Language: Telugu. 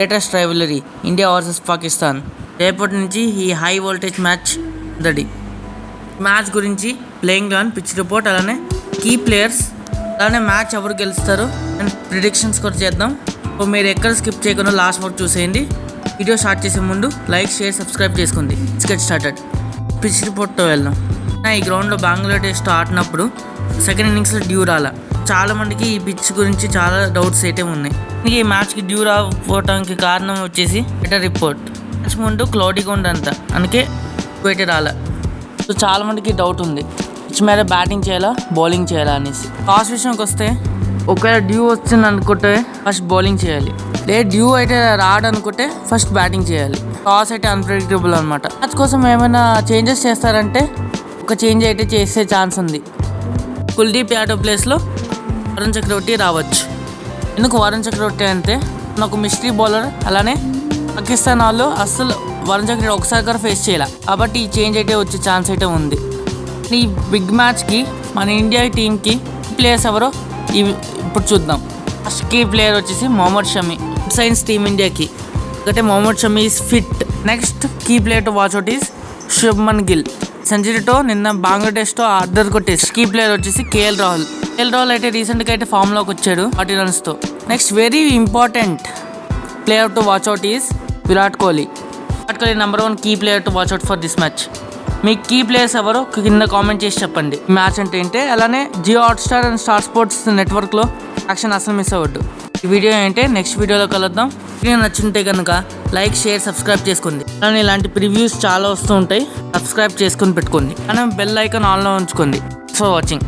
Latest rivalry India versus Pakistan. రేపటి నుంచి ఈ high voltage match ready. Match గురించి ప్లేయింగ్ ఆన్, పిచ్ రిపోర్ట్, అలానే కీ ప్లేయర్స్, అలానే మ్యాచ్ ఎవరు గెలుస్తారు అండ్ ప్రిడిక్షన్స్ కూడా చేద్దాం. సో మీరు ఎక్కడ స్కిప్ చేయకుండా లాస్ట్ వరకు చూసేయండి. వీడియో స్టార్ట్ చేసే ముందు లైక్, షేర్, సబ్స్క్రైబ్ చేసుకోండి. Get started. పిచ్ రిపోర్ట్తో వెళ్దాం. ఈ గ్రౌండ్లో బంగ్లాదేశ్తో ఆడినప్పుడు సెకండ్ ఇన్నింగ్స్లో డ్యూ రాలా. చాలా మందికి ఈ పిచ్ గురించి చాలా డౌట్స్ అయితే ఉన్నాయి. ఈ మ్యాచ్కి డ్యూ రాకపోవడానికి కారణం వచ్చేసి బెటర్ రిపోర్ట్. మ్యాచ్ ముందు క్లౌడీగా ఉండంత, అందుకే అయితే రాలా. సో చాలా మందికి డౌట్ ఉంది, పిచ్ మీద బ్యాటింగ్ చేయాలా బౌలింగ్ చేయాలా అనేసి. టాస్ విషయంకి వస్తే ఒకవేళ డ్యూ వచ్చింది అనుకుంటే ఫస్ట్ బౌలింగ్ చేయాలి, లేదు డ్యూ అయితే రాడనుకుంటే ఫస్ట్ బ్యాటింగ్ చేయాలి. టాస్ అయితే అన్ప్రెడిక్టబుల్ అనమాట. మ్యాచ్ కోసం ఏమైనా చేంజెస్ చేస్తారంటే ఒక చేంజ్ అయితే చేసే ఛాన్స్ ఉంది. కుల్దీప్ యాదవ్ ప్లేస్లో వరుణ్ చక్రవర్తి రావచ్చు. ఎందుకు వరుణ్ చక్రవర్తి అంటే నాకు మిస్టరీ బౌలర్, అలానే పాకిస్తాన్ వాళ్ళు అస్సలు వరుణ్ చక్రవర్తి ఒకసారి కూడా ఫేస్ చేయాలి, కాబట్టి ఈ చేంజ్ అయితే వచ్చే ఛాన్స్ అయితే ఉంది. ఈ బిగ్ మ్యాచ్కి మన ఇండియా టీంకి ప్లేయర్స్ ఎవరో ఇప్పుడు చూద్దాం. ఫస్ట్ కీ ప్లేయర్ వచ్చేసి మొహమ్మద్ షమి. సైన్స్ టీమ్ ఇండియాకి ఒకటే Mohammed Shami is fit. Next key player to watch out is Shubman Gill. సెంచరీతో నిన్న బంగ్లాదేశ్తో ఆర్డర్ కొట్టేసి. కీ ప్లేయర్ వచ్చేసి కేఎల్ రాహుల్ అయితే రీసెంట్గా అయితే ఫామ్లోకి వచ్చాడు 40 runsతో. Next very important player to watch out is Virat Kohli. Number 1 key player to watch out for this match. మీ కీ ప్లేయర్స్ ఎవరో కింద కామెంట్ చేసి చెప్పండి. మ్యాచ్ అంటే ఏంటి, అలానే Jio Hotstar and star sports నెట్వర్క్లో యాక్షన్ అసలు మిస్ అవ్వద్దు. ఈ వీడియో ఏంటంటే నెక్స్ట్ వీడియోలో కలుద్దాం. వీడియో నచ్చుంటే కనుక లైక్, షేర్, సబ్స్క్రైబ్ చేసుకోండి. అలానే ఇలాంటి ప్రివ్యూస్ చాలా వస్తూ ఉంటాయి, సబ్స్క్రైబ్ చేసుకొని పెట్టుకోండి. అలానే బెల్ ఐకాన్ ఆన్లో ఉంచుకోండి. For watching.